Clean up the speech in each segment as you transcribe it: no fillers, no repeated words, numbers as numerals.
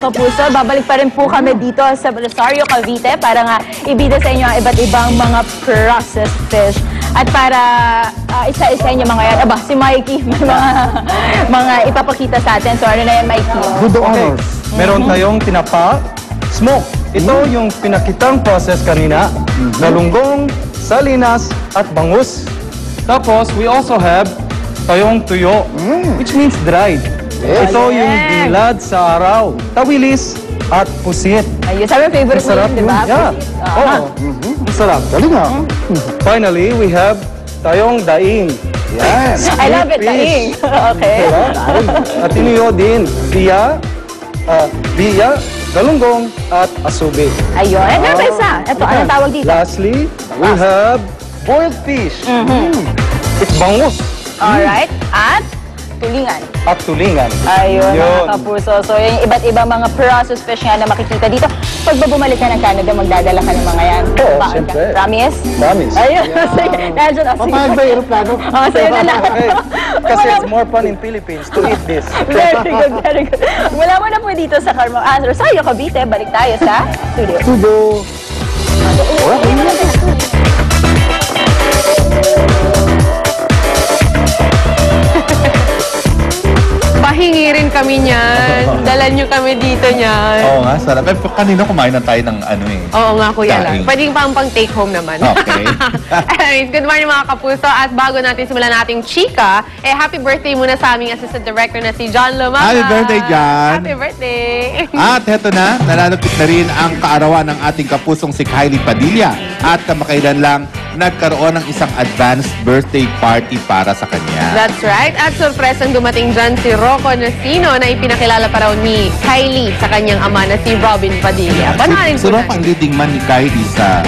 Kapuso, babalik pa rin po kami dito sa Rosario, Cavite para nga ibida sa inyo ang iba't ibang mga processed fish. At para isa-isa niyo mga yan, si Mikey, may mga ipapakita sa atin. So ano na yan, Mikey? Good honors. Meron tayong tinapa, smoke. Ito yung pinakitang process kanina, galunggong, salinas, at bangus. Tapos, we also have tayong tuyo, which means dried. Ito yung binilad sa araw, tawilis, at pusit. Ayun, sabi favorite mo yun, di ba? Yeah. Oo. Masarap. Galing nga. Finally, we have tayong daing. Yes. I love it, daing. Okay. Diba? At iniyo din, biya, galunggong, at asubi. Ayun. At meron pa isa. Ito, anong tawag dito? Lastly, we have boiled fish. It's bangus. Alright. At tulingan. At tulingan. Ayun, Yun. mga kapuso. So, yung iba't ibang mga processed fish nga na makikita dito. Pag bumalik ka ng Canada, magdadala ka ng mga yan. Oo, Bakit siyempre. ka? Promise? Promise. Ayun. Sige. Nandiyan. Papayag ba yung aeroplano? Sa'yo na lang. Okay. Kasi it's more fun in Philippines to eat this. Very good, very good. Wala mo na po dito sa Rosario, Cavite. Balik tayo sa studio. Studio. Pahingi rin kami niyan. Dalan nyo kami dito niyan. Oo nga, sarap. Pero kanina kumain na tayo ng ano eh. Oo nga, kuya lang. Daing. Pwedeng pang take home naman. Okay. Anyways, good morning mga kapuso. At bago natin simulan nating chika, happy birthday muna sa aming assistant director na si John Lumaga. Happy birthday, John. Happy birthday. At heto na, nalalapit na rin ang kaarawan ng ating kapusong si Kylie Padilla. At kamakailan lang, nagkaroon ng isang advanced birthday party para sa kanya. That's right. At surpresang dumating dyan si Rocco Nacino na ipinakilala pa raw ni Kylie sa kanyang ama na si Robin Padilla. Panoorin Si po Rocco natin. ang leading man ni Kylie sa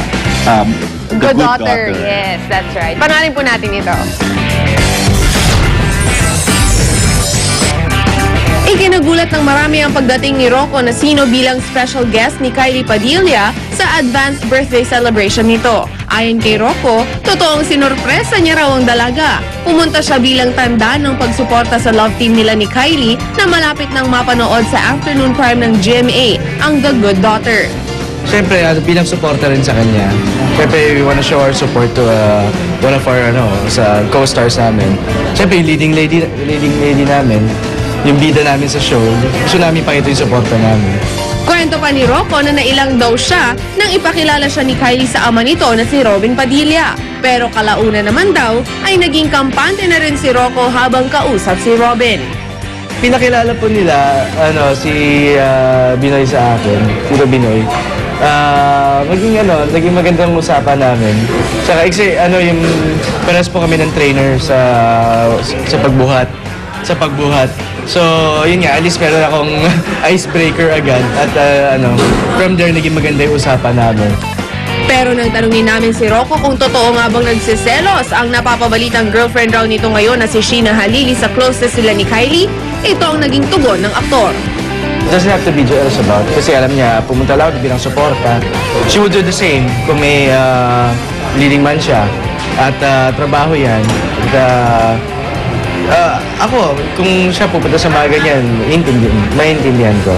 The Good Daughter. Yes, that's right. Panoorin po natin ito. Ikinagulat ng marami ang pagdating ni Rocco Nacino bilang special guest ni Kylie Padilla sa advanced birthday celebration nito. Ayon kay Rocco, totoong sinurpresa niya raw ang dalaga. Pumunta siya bilang tanda ng pagsuporta sa love team nila ni Kylie na malapit nang mapanood sa afternoon prime ng GMA, ang The Good Daughter. Siyempre, bilang supporter rin sa kanya. Siyempre, we wanna show our support to one of our sa co-stars namin. Siyempre, yung leading lady namin, yung bida namin sa show, gusto namin pakita yung supporter namin. Kwento pa ni Rocco na nailang daw siya nang ipakilala siya ni Kylie sa ama nito na si Robin Padilla. Pero kalauna naman daw ay naging kampante na rin si Rocco habang kausap si Robin. Pinakilala po nila si Binoy sa akin, Tito Binoy. Naging magandang usapan namin. Saka yung pares po kami ng trainer sa pagbuhat. So, yun nga, at least meron akong icebreaker agad. At from there, naging maganda yung usapan namin. Pero nang tanungin namin si Rocco kung totoo nga bang nagsiselos ang napapabalitang girlfriend raw nito ngayon na si Sheena Halili sa closest sila ni Kylie, ito ang naging tugon ng aktor. It doesn't have to be jealous about kasi alam niya, pumunta lang bilang suporta. She would do the same kung may leading man siya. At trabaho yan. At ako, kung siya pupunta sa mga ganyan, maintindihan ko.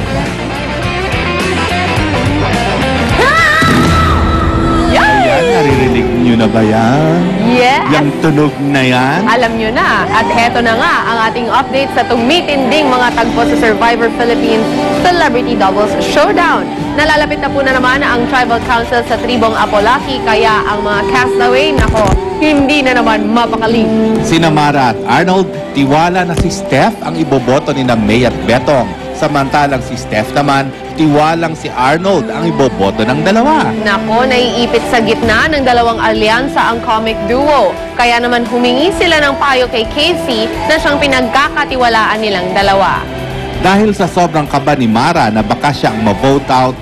Ayan, naririnig niyo na ba yan? Yes! Yung tunog na yan? Alam nyo na. At heto na nga ang ating update sa tumitinding mga tagpo sa Survivor Philippines Celebrity Doubles Showdown. Nalalapit na po na naman ang Tribal Council sa Tribong Apolaki, kaya ang mga castaway, hindi na naman mapakali. Sina Mara at Arnold, tiwala na si Steph ang iboboto ni na May at Betong. Samantalang si Steph naman, tiwalang si Arnold ang iboboto ng dalawa. Nako, naiipit sa gitna ng dalawang alyansa ang comic duo. Kaya naman humingi sila ng payo kay Casey na siyang pinagkakatiwalaan nilang dalawa. Dahil sa sobrang kaba ni Mara na baka siyang ma-vote out,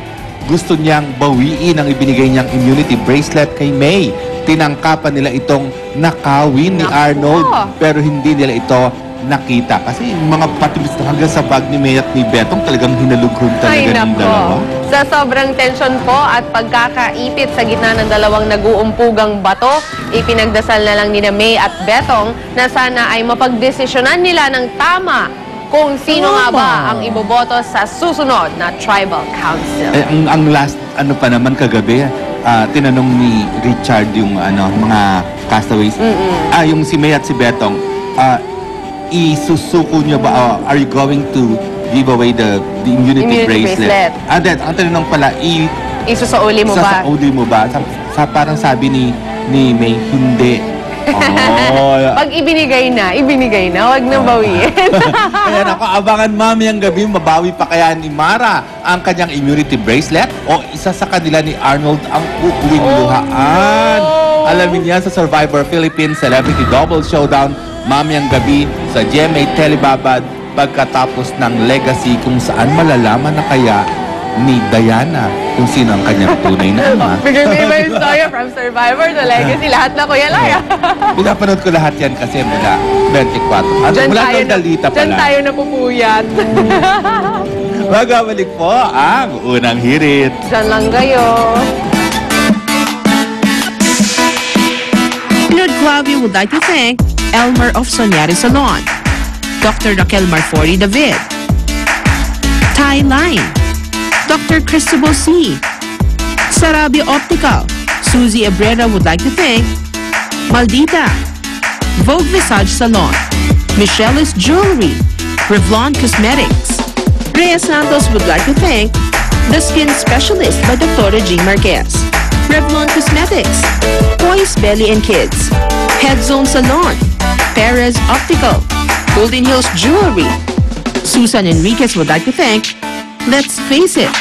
gusto niyang bawiin ang ibinigay niyang immunity bracelet kay May. Tinangkapan nila itong nakawin ni Arnold, pero hindi nila ito nakita. Kasi yung mga patibis na hanggang sa bag ni May at ni Betong talagang hinalugron talaga ng dalawa. Sa sobrang tensyon po at pagkakaipit sa gitna ng dalawang nag-uumpugang bato, ipinagdasal na lang ni May at Betong na sana ay mapagdesisyonan nila ng tama kung sino nga ba ang iboboto sa susunod na Tribal Council. Ang last, ano pa naman kagabi, tinanong ni Richard yung mga castaways. Yung si May at si Betong, isusuko nyo ba, are you going to give away the immunity bracelet? Ang tanong pala, Isusauli mo ba? sasauli mo ba? Parang sabi ni May, hindi. Pag ibinigay na, wag na bawiin. Kaya ako, abangan mamayang gabi, mabawi pa kaya ni Mara ang kanyang immunity bracelet o isa sa kanila ni Arnold ang uuwing luhaan. Alamin niya sa Survivor Philippines Celebrity Double Showdown mamayang gabi sa GMA Telebabad pagkatapos ng legacy kung saan malalaman na kaya ni Diana kung sino ang kanyang tunay na ama. Bigay mo yung story from Survivor to Legacy. Lahat na Kuya Laya. Pinapanood ko lahat yan kasi mula 24. At mula ng Dalita Diyan pala. tayo napupuyat. Magabalik po ang unang hirit. Diyan lang kayo. Pinod Claudio would like to thank Elmer of Sonyari Salon, Dr. Raquel Marfori David, Thai Line, Dr. Cristobal C, Sarabia Optical. Suzy Abrera would like to thank Maldita, Vogue Visage Salon, Michelle's Jewelry, Revlon Cosmetics. Rhea Santos would like to thank The Skin Specialist by Dr. Jean Marquez, Revlon Cosmetics, Poise Belly and Kids, Head Zone Salon, Perez Optical, Golden Hills Jewelry. Susan Enriquez would like to thank Let's Face It,